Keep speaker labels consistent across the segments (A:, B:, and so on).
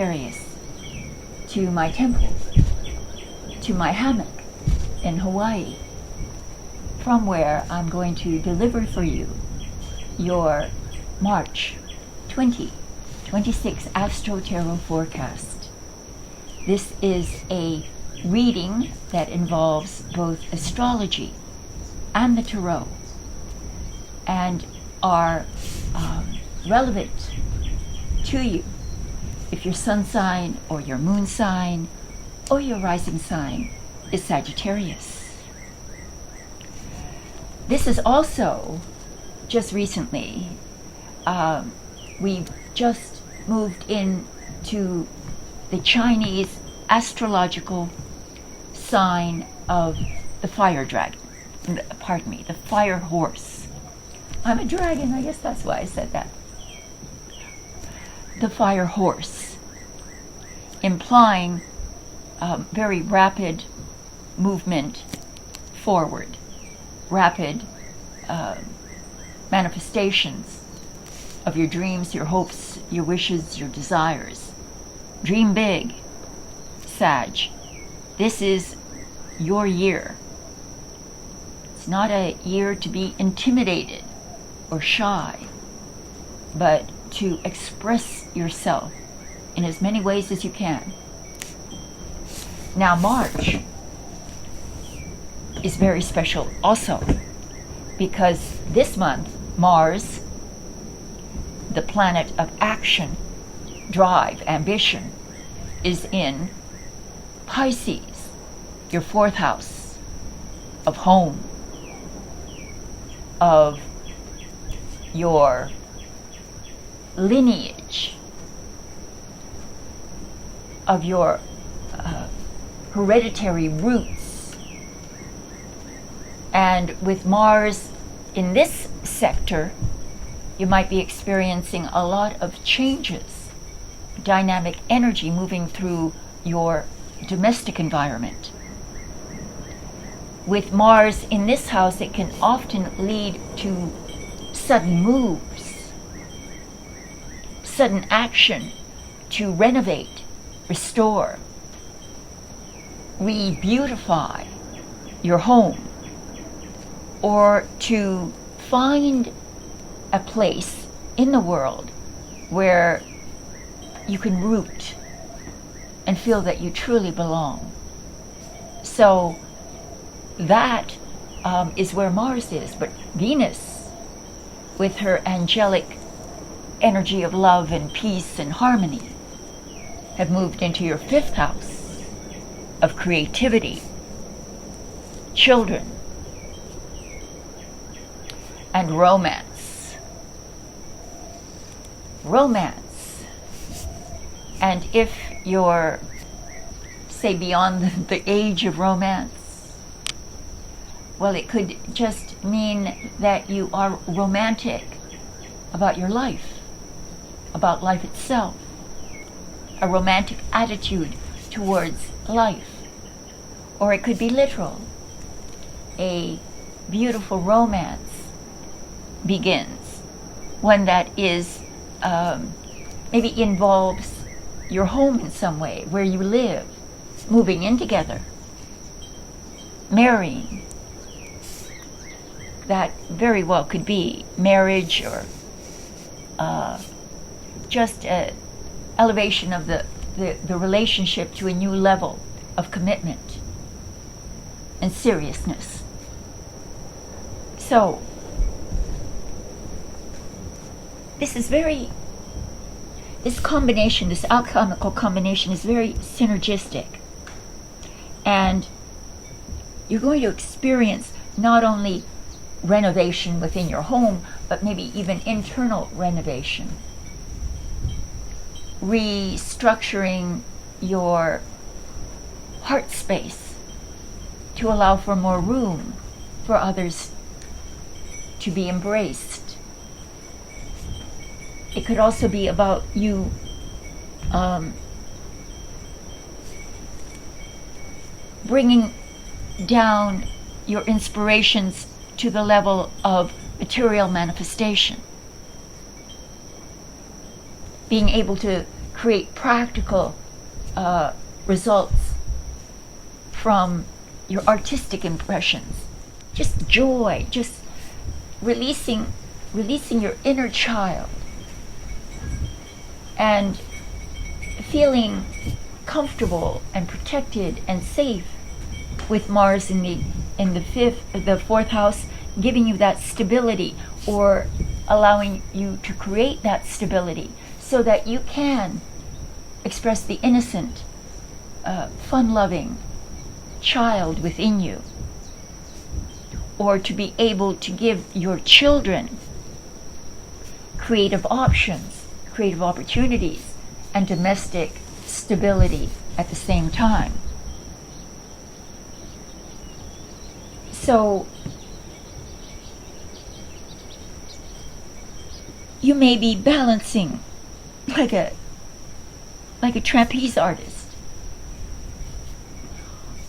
A: Sagittarius to my temple, to my hammock in Hawaii, from where I'm going to deliver for you your March 2026 Astro Tarot forecast. This is a reading that involves both astrology and the tarot, and are relevant to you if your sun sign or your moon sign or your rising sign is Sagittarius. This is also, just recently, we've just moved into the Chinese astrological sign of the fire dragon, the fire horse. I'm a dragon, I guess that's why I said that. The fire horse, implying very rapid movement forward, rapid manifestations of your dreams, your hopes, your wishes, your desires. Dream big, Sag. This is your year. It's not a year to be intimidated or shy, but to express yourself in as many ways as you can. Now, March is very special also, because this month, Mars, the planet of action, drive, ambition, is in Pisces, your fourth house of home, of your lineage, of your hereditary roots. And with Mars in this sector, you might be experiencing a lot of changes, dynamic energy moving through your domestic environment. With Mars in this house, it can often lead to sudden moves, sudden action to renovate, restore, re-beautify your home, or to find a place in the world where you can root and feel that you truly belong. So that is where Mars is. But Venus, with her angelic energy of love and peace and harmony, have moved into your fifth house of creativity, children, and romance. Romance. And if you're, say, beyond the age of romance, well, it could just mean that you are romantic about your life, about life itself, a romantic attitude towards life. Or it could be literal. A beautiful romance begins, one that is maybe involves your home in some way, where you live, moving in together, marrying. That very well could be marriage, or just an elevation of the relationship to a new level of commitment and seriousness. So this combination, this alchemical combination, is very synergistic. And you're going to experience not only renovation within your home, but maybe even internal renovation. Restructuring your heart space to allow for more room for others to be embraced. It could also be about you bringing down your inspirations to the level of material manifestation. Being able to create practical results from your artistic impressions. Just joy, just releasing your inner child and feeling comfortable and protected and safe with Mars in the fourth house, giving you that stability, or allowing you to create that stability so that you can express the innocent, fun-loving child within you, or to be able to give your children creative options, creative opportunities, and domestic stability at the same time. So you may be balancing like a trapeze artist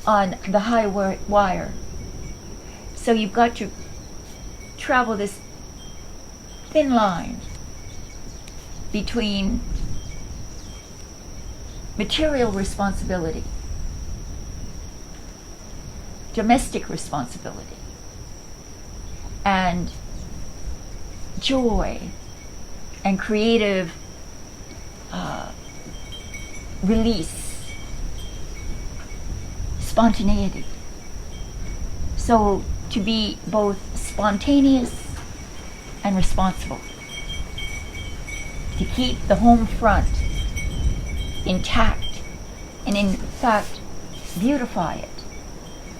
A: on the high wire. So you've got to travel this thin line between material responsibility, domestic responsibility, and joy and creative release, spontaneity. So to be both spontaneous and responsible, to keep the home front intact, and in fact beautify it,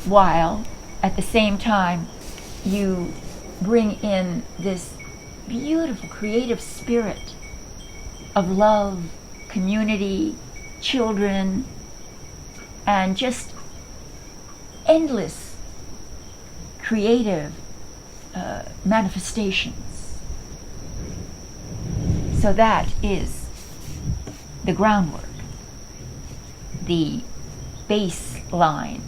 A: while at the same time you bring in this beautiful creative spirit of love, community, children, and just endless creative manifestations. So that is the groundwork, the baseline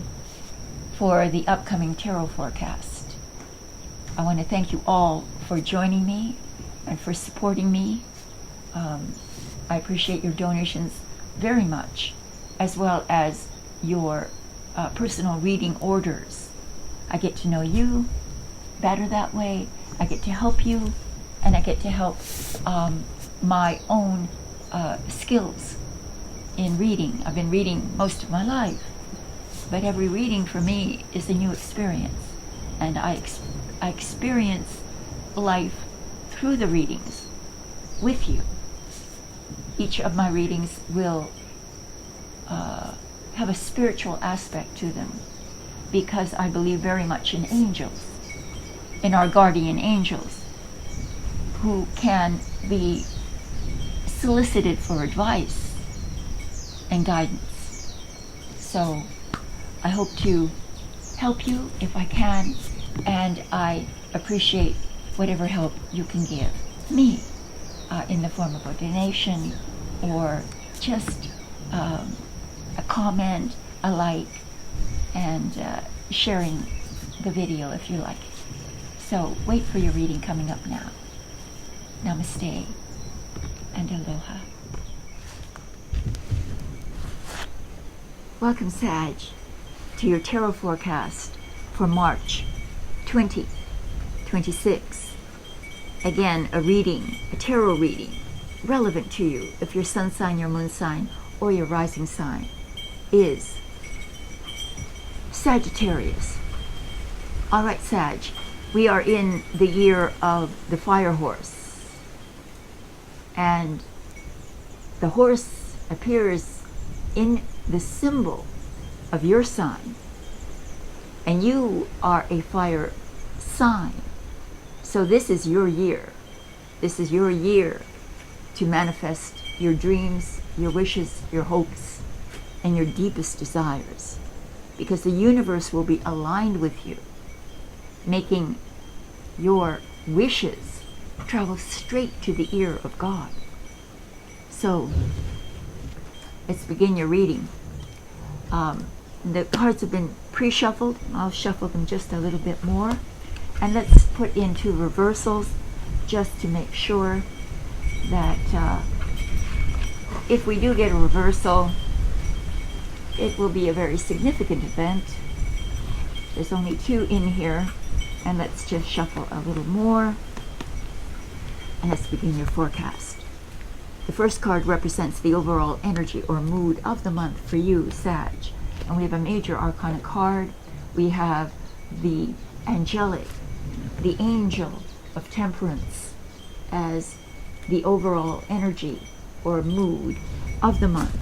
A: for the upcoming tarot forecast. I want to thank you all for joining me and for supporting me. I appreciate your donations very much, as well as your personal reading orders. I get to know you better that way. I get to help you, and I get to help my own skills in reading. I've been reading most of my life, but every reading for me is a new experience, and I experience life through the readings with you. Each of my readings will have a spiritual aspect to them, because I believe very much in angels, in our guardian angels, who can be solicited for advice and guidance. So I hope to help you if I can, and I appreciate whatever help you can give me in the form of a donation, or just a comment, a like, and sharing the video if you like it. So wait for your reading coming up now. Namaste and aloha. Welcome, Sag, to your tarot forecast for March 2026. Again, a reading, a tarot reading, relevant to you if your sun sign, your moon sign, or your rising sign is Sagittarius. All right, Sag, we are in the year of the fire horse, and the horse appears in the symbol of your sign, and you are a fire sign. So this is your year. This is your year to manifest your dreams, your wishes, your hopes, and your deepest desires, because the universe will be aligned with you, making your wishes travel straight to the ear of God. So let's begin your reading. The cards have been pre-shuffled. I'll shuffle them just a little bit more, and let's put in 2 reversals just to make sure that if we do get a reversal, it will be a very significant event. There's only 2 in here, and let's just shuffle a little more, and let's begin your forecast. The first card represents the overall energy or mood of the month for you, Sag. And we have a major arcana card. We have the angelic, the angel of temperance as the overall energy or mood of the month.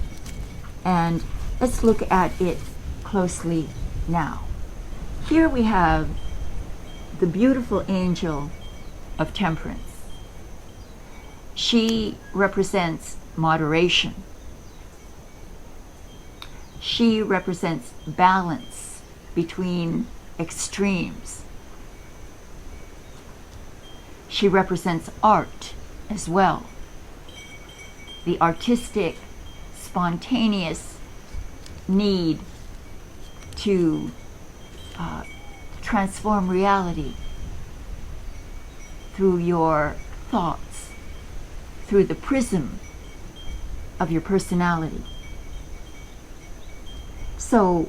A: And let's look at it closely now. Here we have the beautiful angel of temperance. She represents moderation. She represents balance between extremes. She represents art as well. The artistic, spontaneous need to transform reality through your thoughts, through the prism of your personality. So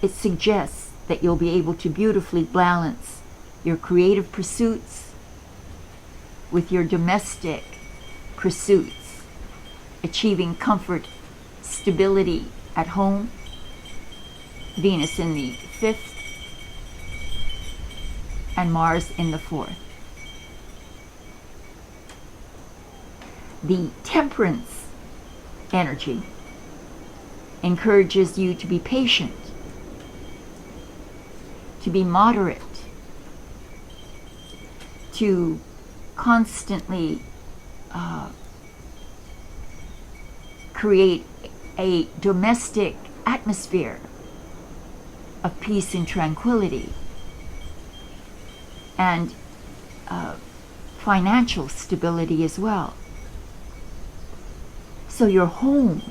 A: it suggests that you'll be able to beautifully balance your creative pursuits with your domestic pursuits, achieving comfort, stability at home. Venus in the 5th and Mars in the 4th. The temperance energy encourages you to be patient, to be moderate, to constantly create a domestic atmosphere of peace and tranquility, and financial stability as well. So your home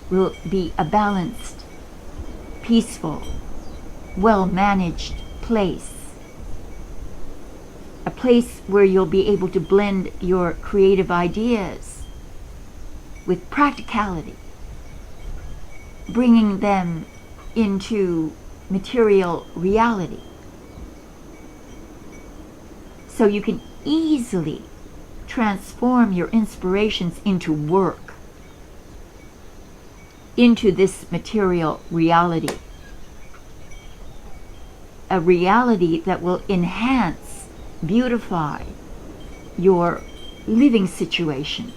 A: will be a balanced, peaceful, well-managed place. A place where you'll be able to blend your creative ideas with practicality, bringing them into material reality. So you can easily transform your inspirations into work, into this material reality. A reality that will enhance, beautify your living situation.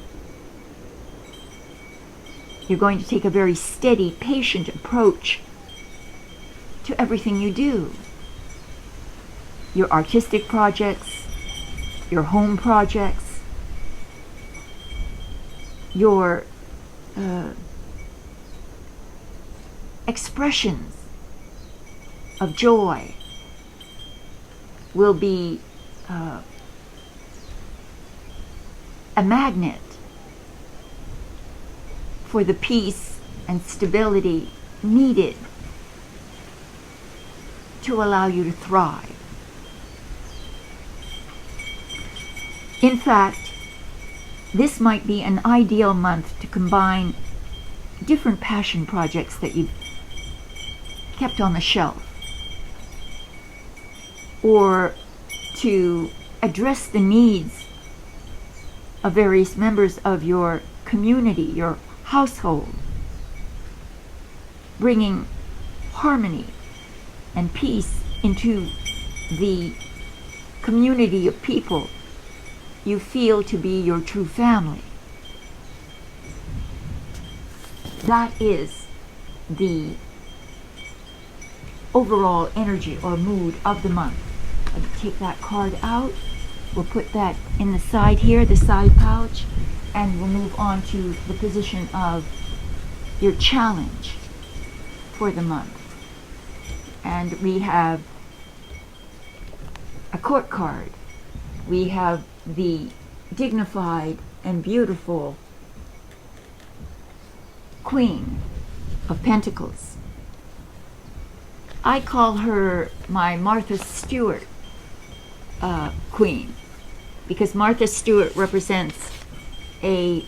A: You're going to take a very steady, patient approach to everything you do. Your artistic projects, your home projects, your expressions of joy will be a magnet for the peace and stability needed to allow you to thrive. In fact, this might be an ideal month to combine different passion projects that you've kept on the shelf, or to address the needs of various members of your community, your household, bringing harmony and peace into the community of people you feel to be your true family. That is the overall energy or mood of the month. Let me take that card out. We'll put that in the side here, the side pouch, and we'll move on to the position of your challenge for the month. And we have a court card. We have the dignified and beautiful Queen of Pentacles. I call her my Martha Stewart queen, because Martha Stewart represents a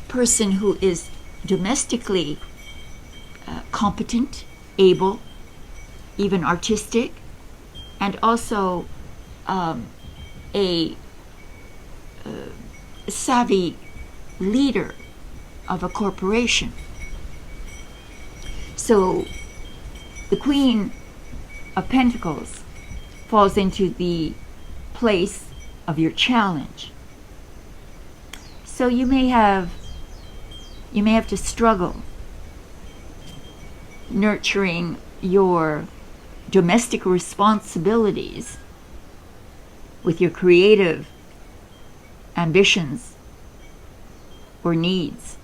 A: person who is domestically competent, able, even artistic, and also a savvy leader of a corporation. So the Queen of Pentacles falls into the place of your challenge. So you may have to struggle nurturing your domestic responsibilities with your creative ambitions or needs.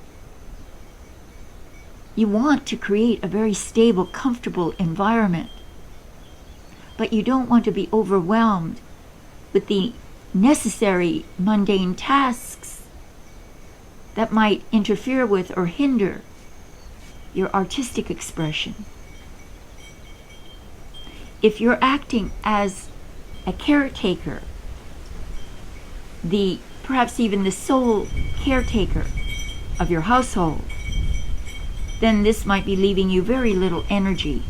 A: You want to create a very stable, comfortable environment, but you don't want to be overwhelmed with the necessary mundane tasks that might interfere with or hinder your artistic expression. If you're acting as a caretaker, perhaps even the sole caretaker of your household, then this might be leaving you very little energy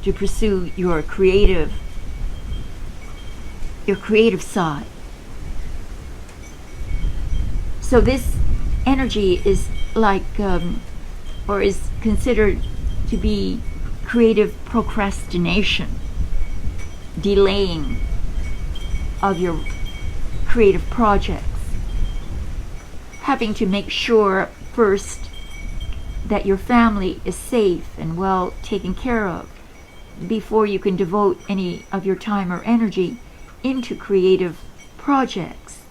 A: to pursue your creative side. So this energy is like, or is considered to be creative procrastination, delaying of your creative projects, having to make sure first that your family is safe and well taken care of before you can devote any of your time or energy into creative projects.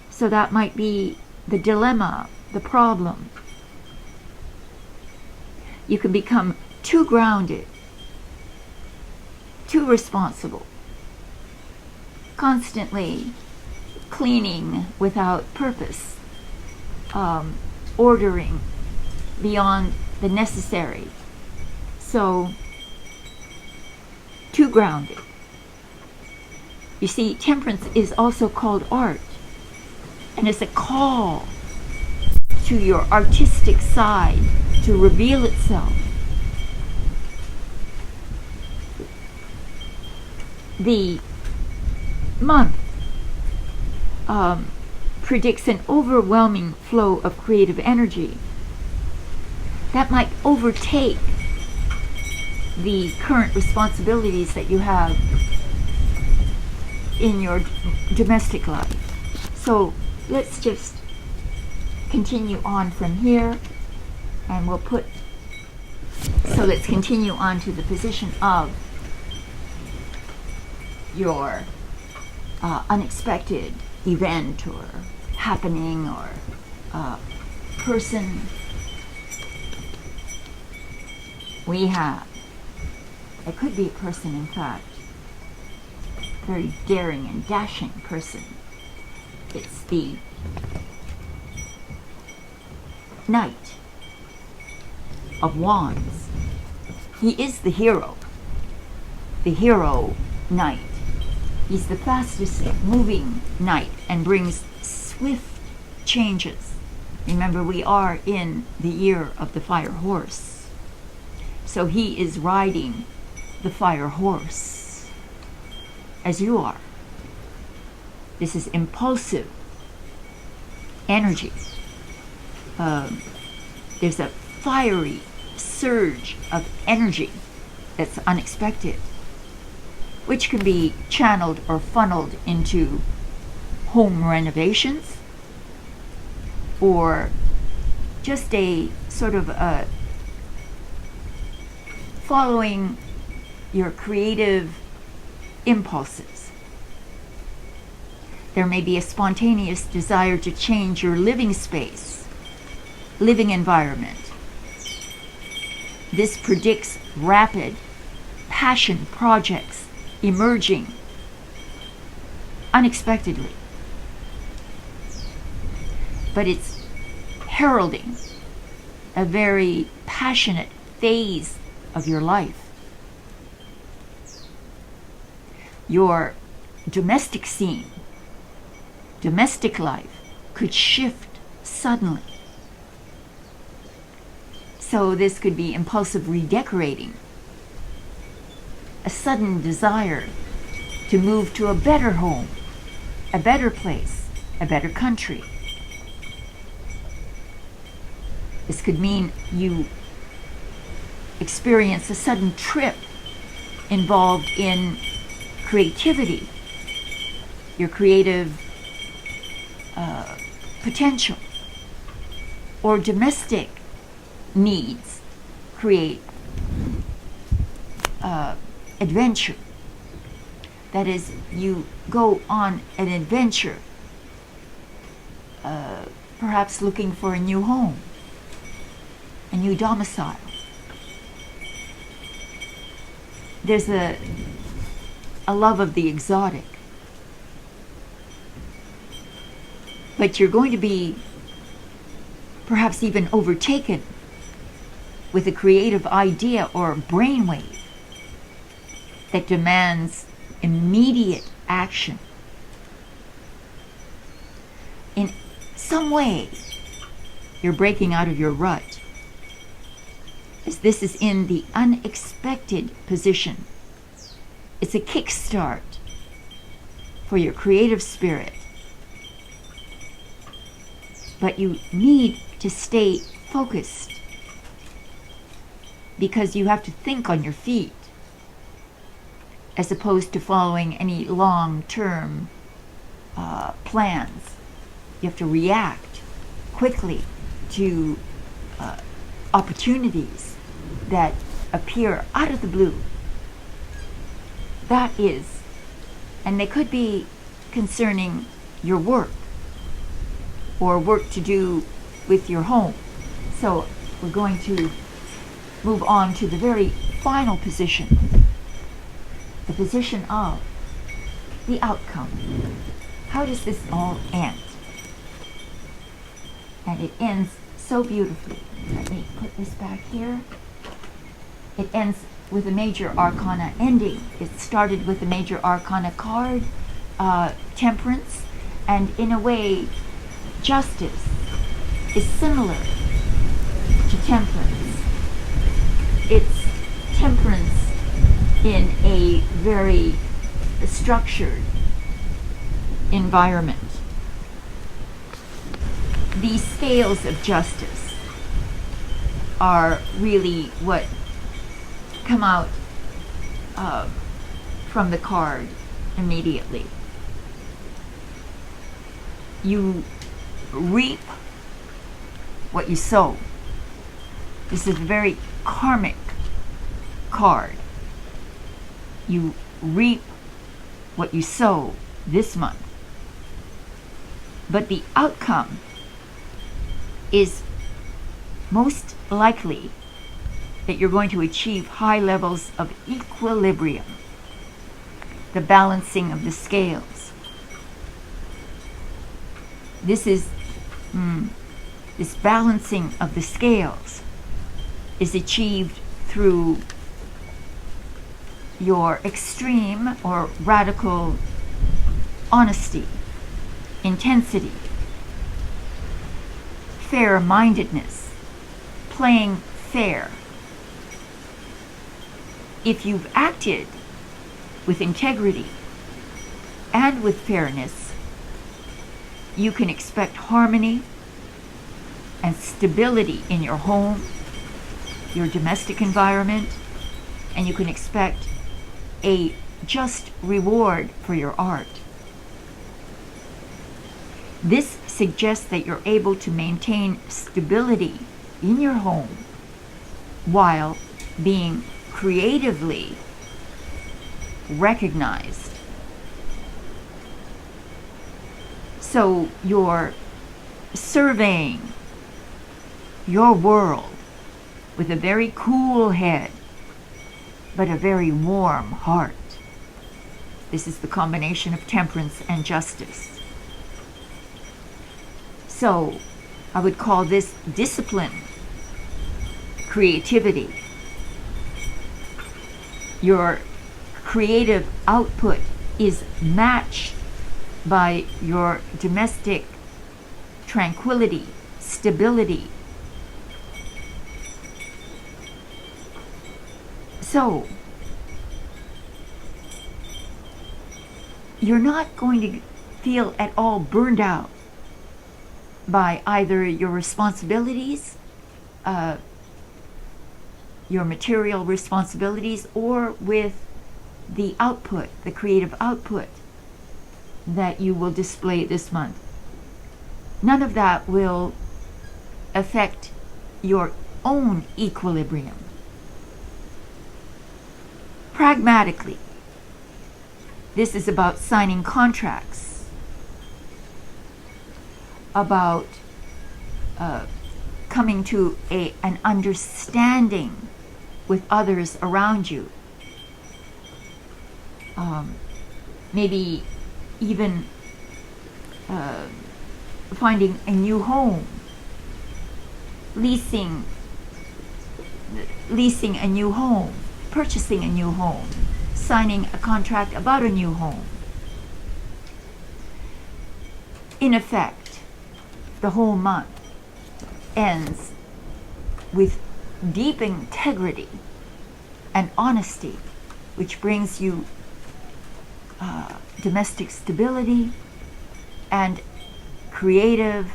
A: So that might be the dilemma, the problem. You can become too grounded, too responsible, constantly cleaning without purpose, ordering beyond the necessary. So, too grounded. You see, temperance is also called art, and it's a call to your artistic side to reveal itself. The month predicts an overwhelming flow of creative energy that might overtake the current responsibilities that you have in your domestic life. So let's just continue on from here, and let's continue on to the position of your unexpected event or happening or person. It could be a person, in fact, very daring and dashing person. It's the Knight of Wands. He is the hero knight. He's the fastest moving knight and brings swift changes. Remember, we are in the year of the fire horse. So he is riding the fire horse, as you are. This is impulsive energy. There's a fiery surge of energy that's unexpected, which can be channeled or funneled into home renovations, or just a sort of following your creative impulses. There may be a spontaneous desire to change your living space, living environment. This predicts rapid passion projects emerging unexpectedly. But it's heralding a very passionate phase of your life. Your domestic scene, domestic life could shift suddenly So this could be impulsive redecorating, a sudden desire to move to a better home, a better place, a better country. This could mean you experience a sudden trip involved in creativity, your creative potential, or domestic needs create adventure. That is, you go on an adventure, perhaps looking for a new home, a new domicile. There's a love of the exotic. But you're going to be perhaps even overtaken with a creative idea or brainwave that demands immediate action. In some way, you're breaking out of your rut, as this is in the unexpected position. It's a kickstart for your creative spirit. But you need to stay focused, because you have to think on your feet as opposed to following any long-term plans. You have to react quickly to opportunities that appear out of the blue. That is, and they could be concerning your work or work to do with your home. So we're going to move on to the very final position, the position of the outcome. How does this all end? And it ends so beautifully. Let me put this back here. It ends with a major arcana ending. It started with a major arcana card, temperance, and in a way, justice is similar to temperance. It's temperance in a very structured environment. These scales of justice are really what come out from the card immediately. You reap what you sow. This is a very karmic card. You reap what you sow this month. But the outcome is most likely that you're going to achieve high levels of equilibrium, the balancing of the scales. This is this balancing of the scales is achieved through your extreme or radical honesty, intensity, fair-mindedness, playing fair. If you've acted with integrity and with fairness, you can expect harmony and stability in your home, your domestic environment, and you can expect a just reward for your art. This suggests that you're able to maintain stability in your home while being creatively recognized. So you're surveying your world with a very cool head, but a very warm heart. This is the combination of temperance and justice. So I would call this discipline, creativity. Your creative output is matched by your domestic tranquility, stability, So, you're not going to feel at all burned out by either your responsibilities, your material responsibilities, or with the output, the creative output that you will display this month. None of that will affect your own equilibrium. Pragmatically, this is about signing contracts, about coming to an understanding with others around you. Maybe even finding a new home, leasing a new home, purchasing a new home, signing a contract about a new home. In effect, the whole month ends with deep integrity and honesty, which brings you domestic stability and creative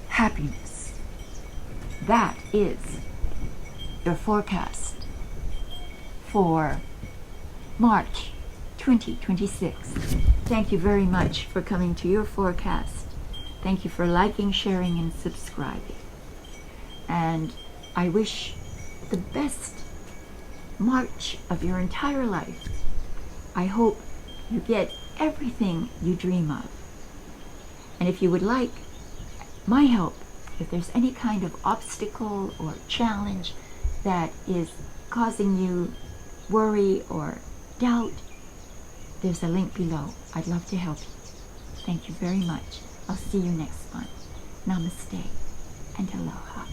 A: happiness. That is your forecast for March 2026. Thank you very much for coming to your forecast. Thank you for liking, sharing, and subscribing. And I wish the best March of your entire life. I hope you get everything you dream of. And if you would like my help, if there's any kind of obstacle or challenge that is causing you worry or doubt, there's a link below. I'd love to help you. Thank you very much. I'll see you next month. Namaste and aloha.